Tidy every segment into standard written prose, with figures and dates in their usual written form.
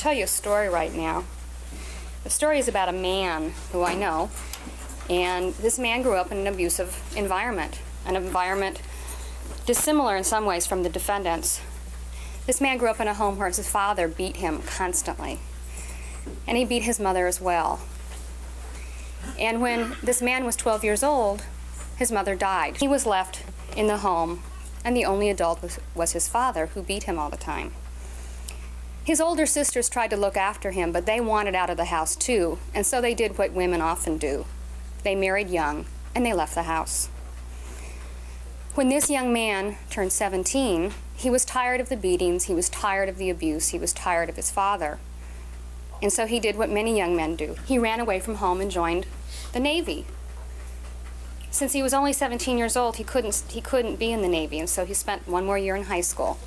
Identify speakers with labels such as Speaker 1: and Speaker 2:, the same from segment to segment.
Speaker 1: tell you a story right now. The story is about a man who I know, and this man grew up in an abusive environment, an environment dissimilar in some ways from the defendant's. This man grew up in a home where his father beat him constantly, and he beat his mother as well. And when this man was 12 years old, his mother died. He was left in the home, and the only adult was his father, who beat him all the time. His older sisters tried to look after him, but they wanted out of the house too, and so they did what women often do. They married young, and they left the house. When this young man turned 17, he was tired of the beatings, he was tired of the abuse, he was tired of his father. And so he did what many young men do. He ran away from home and joined the Navy. Since he was only 17 years old, he couldn't be in the Navy, and so he spent one more year in high school.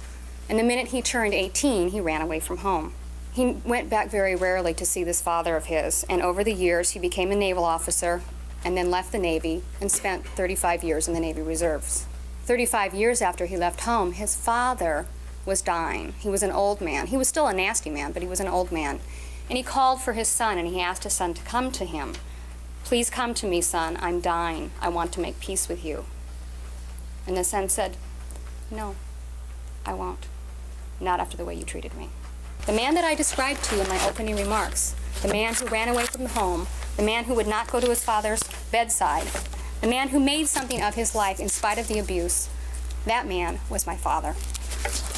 Speaker 1: And the minute he turned 18, he ran away from home. He went back very rarely to see this father of his, and over the years he became a naval officer and then left the Navy and spent 35 years in the Navy Reserves. 35 years after he left home, his father was dying. He was an old man. He was still a nasty man, but he was an old man. And he called for his son, and he asked his son to come to him. "Please come to me, son. I'm dying. I want to make peace with you." And the son said, "No, I won't. Not after the way you treated me." The man that I described to you in my opening remarks, the man who ran away from home, the man who would not go to his father's bedside, the man who made something of his life in spite of the abuse, that man was my father.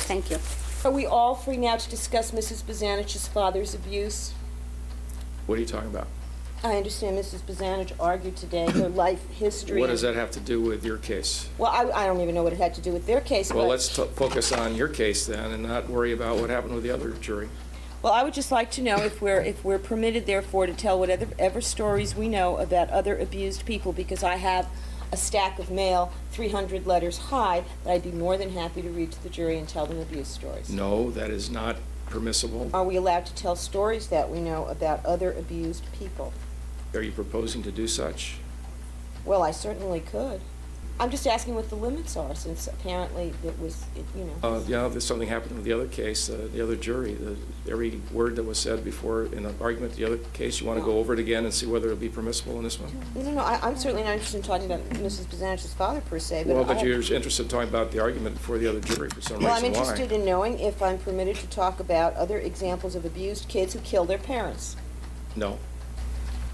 Speaker 1: Thank you.
Speaker 2: Are we all free now to discuss Mrs. Bozanich's father's abuse?
Speaker 3: What are you talking about?
Speaker 2: I understand Mrs. Bozanich argued today her life history.
Speaker 3: What does that have to do with your case?
Speaker 2: Well, I don't even know what it had to do with their case.
Speaker 3: Well,
Speaker 2: but
Speaker 3: let's focus on your case then and not worry about what happened with the other jury.
Speaker 2: Well, I would just like to know if we're permitted, therefore, to tell whatever stories we know about other abused people, because I have a stack of mail 300 letters high that I'd be more than happy to read to the jury and tell them abuse stories.
Speaker 3: No, that is not permissible.
Speaker 2: Are we allowed to tell stories that we know about other abused people?
Speaker 3: Are you proposing to do such?
Speaker 2: Well, I certainly could. I'm just asking what the limits are, since apparently
Speaker 3: Yeah, there's something happened with the other case, the other jury. Every word that was said before in the argument, the other case, you want to go over it again and see whether it'll be permissible in this one?
Speaker 2: No, I'm certainly not interested in talking about Mrs. Bozanich's father, per se.
Speaker 3: But you're interested in talking about the argument before the other jury for some reason.
Speaker 2: Well, I'm interested in knowing if I'm permitted to talk about other examples of abused kids who kill their parents.
Speaker 3: No.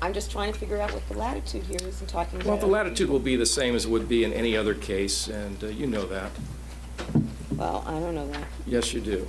Speaker 2: I'm just trying to figure out what the latitude here is in talking about.
Speaker 3: Well, the latitude will be the same as it would be in any other case, and you know that.
Speaker 2: Well, I don't know that.
Speaker 3: Yes, you do.